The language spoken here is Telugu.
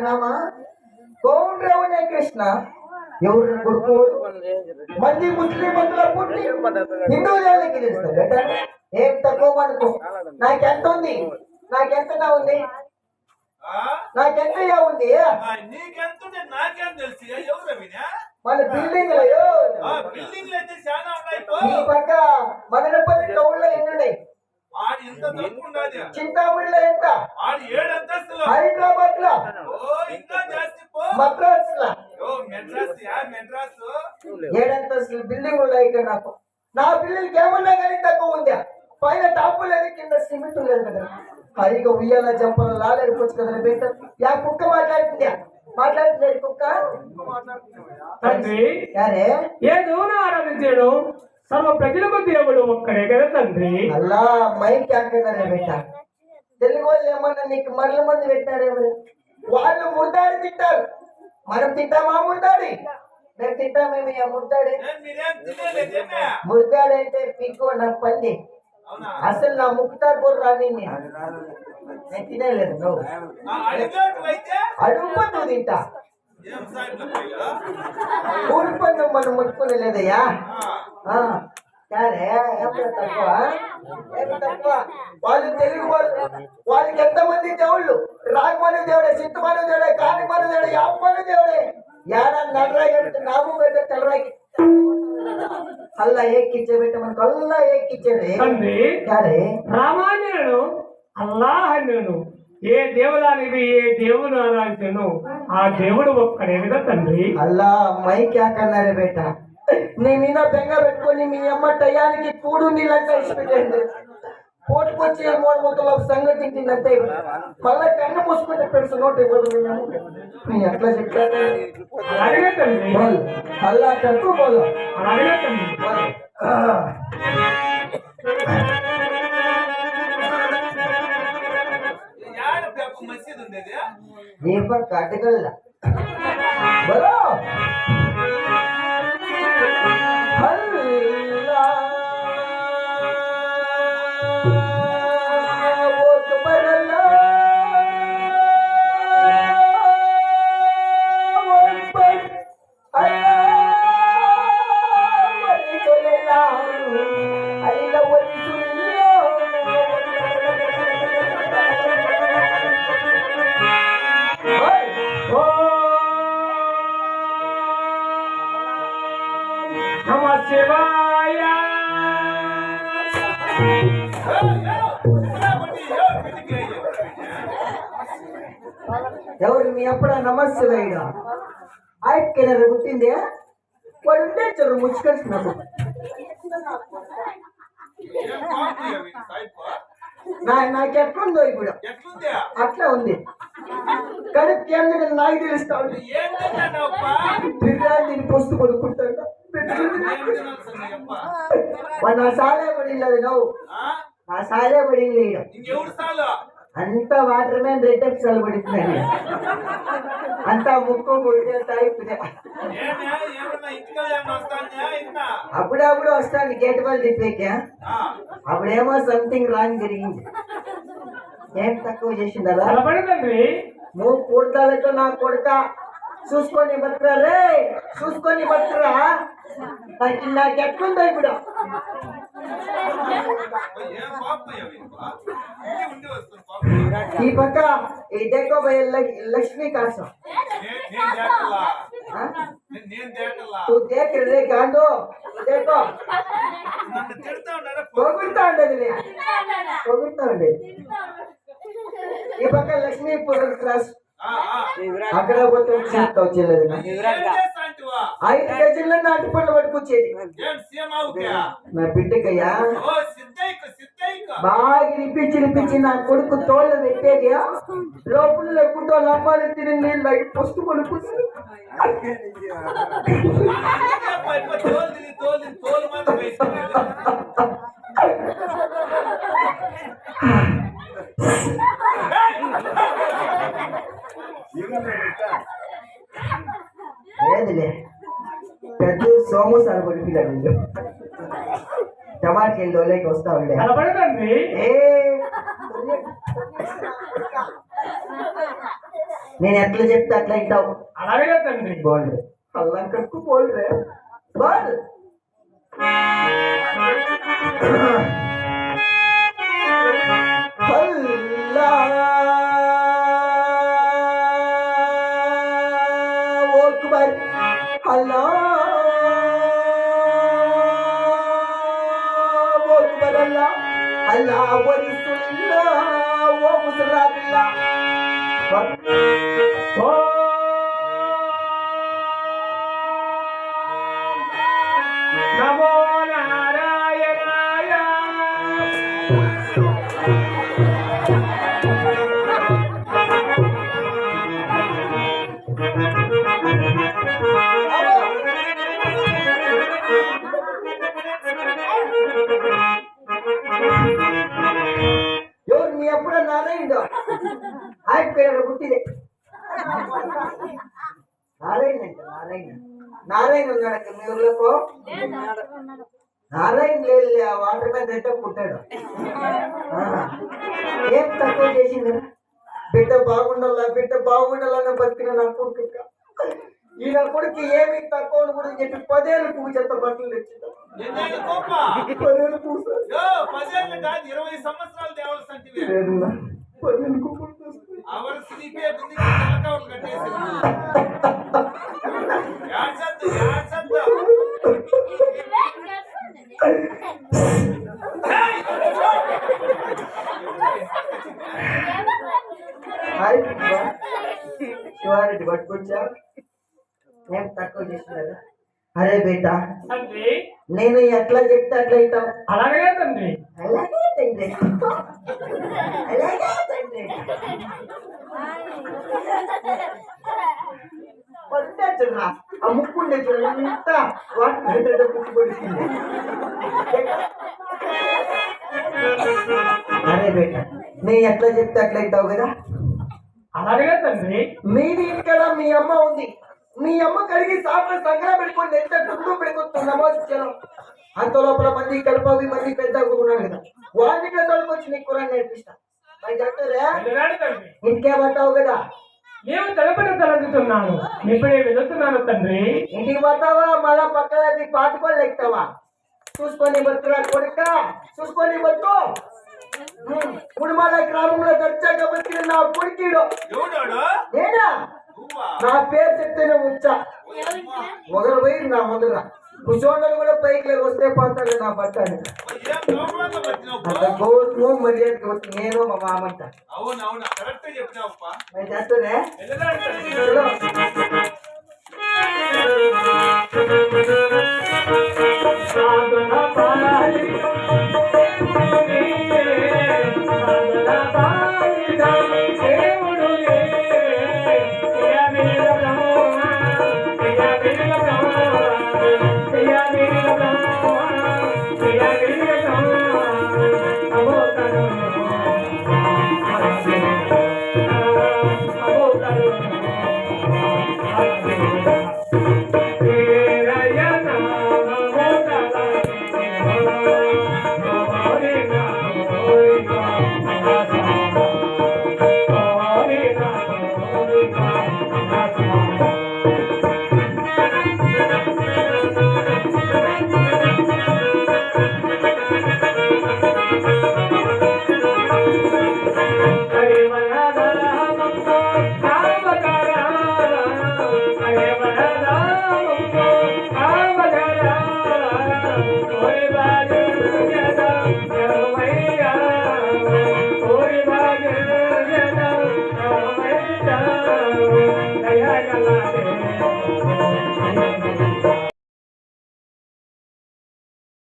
రామ कौन रे कृष्ण ఎవరు కొడుకు మంది ముస్లిం బంధువుల పుట్టి హిందూ దేవునికి తెలుస్తుంది బేట ఏం తక్కువ అనుకో నాకెంత ఉంది నాకెంతగా ఉంది నాకెంతగా ఉంది మన బిల్డింగ్ ఈ పక్క మదనపల్లి టౌన్ లో ఎన్ని ఉన్నాయి చింతామణిలో ఎంత హైదరాబాద్ లో మద్రాస్ లో 7 అంతస్తుల బిల్డింగ్ ఉన్నాయి ఇక్కడ నాకు నా పిల్లలకి ఏమన్నా కానీ తక్కువ ఉందా పైన టాపు లేదు కింద సిమెంట్ లేదు కదా పైగా ఉయ్యాల జంపలు లాలేడుకోవచ్చు కదా బేట యా కుక్క మాట్లాడుతుంది కుక్క ఆరాధించాడు సర్వ ప్రజలకు దేవుడు ఒక్కడే కదా తండ్రి అల్లా మైక్ ఆడుతున్నారే బేట తెలుగు వాళ్ళు ఏమన్నా నీకు మరల మంది పెట్టారేమో వాళ్ళు ముర్దాడి తింటారు మనం తింటామా ముర్దాడి మేము తింటామేమి ముర్దాడి అంటే పిక్కు నా పంది అసలు నా ముక్కుతా కూడా రాని నేను తినేలేదు నువ్వు అడుగు నువ్వు తింటా ఊరి పందెం మనం ముట్టుకునే లేదయ్యా తక్కువ వాళ్ళు తెలుగు వాళ్ళకి ఎంతమంది దేవుళ్ళు రాగమని దేవుడే సిద్ధమని దేవుడే కానిమని దేవుడే యాపమని దేవుడే యారా నడరాయి నాము పెట్టే తెల్లరాయి అల్లా ఎక్కిచ్చే పెట్ట మనకు అల్లా ఎక్కిచ్చేది రామాన్యుడు అల్లాహన్యుడు ఏ దేవులానికి ఏ దేవుడు ఆరాధించను ఆ దేవుడు ఒక్కడే కదా తండ్రి అల్లా మైక్ యాకన్నారే బేట నీ మీద బెంగ పెట్టుకొని మీ అమ్మ టయానికి కూడు నీళ్ళంతా ఇచ్చిపెట్టండి పోటుకొచ్చి మూతలో సంగతి తిందంటే మళ్ళీ కన్ను మూసుకుంటే పెడుతు నోట్ ఇవ్వదు ఎట్లా చెప్పాను అల్లా కట్టు బోలో దీపం కట్టగల బలో ఎవరు మీ అప్పుడు నమస్తే వేయడా ఆయనకేనారు పుట్టింది వాడు ఉంటే చదువు ముచ్చుకొచ్చినాడు నాకు ఎట్లుందో ఇప్పుడు అట్లా ఉంది కడుపు కేంద్ర నాకు తెలుస్తాడు బిర్యానీ పొస్తు కొనుక్కుంటాడు నా సాలే పడింది నువ్వు నా సాలే పడింది అంతా వాటర్ మ్యాన్ రెడ్ సాలు పడుతున్నాయి అంతా ముక్కు కొడితే తాగిపోయినా అప్పుడప్పుడు వస్తాను గేట్ వాళ్ళు తిప్పేక అప్పుడేమో సంథింగ్ రాంగ్ జరిగింది ఏం తక్కువ చేసిందా నువ్వు కొడతాలతో నాకు కొడతా చూసుకొని బతుకురా రే చూసుకొని బతుకురా నాకు ఎట్లుందో ఇప్పుడు ఈ పక్క ఈ देखो भाई लक्ष्मी कासो तू देख रे गांडो देखो పొగుడుతా ఉండేది ఈ పక్క లక్ష్మీపురం క్రాస్ అక్కడ పోతే వచ్చేది 5 గజల్లో నాటి పళ్ళు పట్టుకొచ్చేది నా బిడ్డకయ్యా బాగా నిప్పించి నా కొడుకు తోళ్ళు పెట్టేది లోపల లేకుండా లమ్మాలి తిని నీళ్ళు పొస్తు కొనుక్కుంది ఏదిలే పెద్ద సోము సార్ పిల్లలు టమాటా దోలేకి వస్తా ఉండే కనపడ తండ్రి. ఏ నేను ఎట్లా చెప్తే అట్లా ఇంటావు. అలాగే తండ్రి. బోల్ అల్లా కక్కు బోల్ రే బోల్. अल्लाह वरिसुल्लाह वो मुसराबिल्लाह नमो नारायणाय. ఎవరు మీ అప్పుడు నారాయణ ఆయన పుట్టిదే నారాయణ అంట నారాయణ నారాయణ ఉన్నాడు మీ ఊళ్ళకు నారాయణ లేదు వాటర్ మీద అయితే పుట్టాడు ఏం తక్కువ చేసింది బిడ్డ బాగుండాలని బతికిన నా కొడుకు ఈయన కొడుకు ఏమి తక్కువ కూడా చెప్పి 10 ఏళ్ళు పువ్వు చెత్త బట్టలు తెచ్చింది 10 ఏళ్ళు పువ్వు 20 సంవత్సరాలు దేవాల్సి 10 ఏళ్ళు పువ్వులు శివారెడ్డి పట్టుకొచ్చా ఏం తక్కువ చేస్తున్నారు. అరే బేటా తండ్రి. నేను ఎట్లా చెప్తే అట్లా అవుతావు. అలాగే తండ్రి. అలాగే తండ్రి అలాగే తండ్రి పడితే చూడరా ఆ ముక్కుండే చూడండి ఇంత వాటి పుట్టుబడిసింది. అరే బేటా నేను ఎట్లా చెప్తే అట్లా అవుతావు కదా. అలాగే తండ్రి. మీది ఇక్కడ మీ అమ్మ ఉంది. మీ అమ్మ కడిగి సాప సంగ్రహం పెట్టుకోండి ఎంత దుఃఖం పెట్టుకుంటుంది నమోదించడం. అంత లోపల మంది కడపవి మంది పెద్ద ఉన్నాడు కదా వాడిని తోలుకొచ్చి నీకు కూర నేర్పిస్తా. ఇంటికే పడతావు కదా. నేను తలపెట్టుతున్నాను ఇప్పుడే వెళుతున్నాను తండ్రి. ఇంటికి పడతావా మళ్ళా పక్కన పాటుకొని ఎక్కుతావా చూసుకొని బతురా కొడుక చూసుకొని బతు. ముడిమాల గ్రామంలో దర్చాక బతికిన నా కొడుకీడు నేనా. నా పేరు చెప్తేనే వచ్చా ఒకరు పోయి నా ముందుగా కూర్చోండలు కూడా పైకి లేక వస్తే పోతాడు నా బట్టాన్ని అంత గౌరవము మర్యాద నేను మా మామంట చేస్తూనే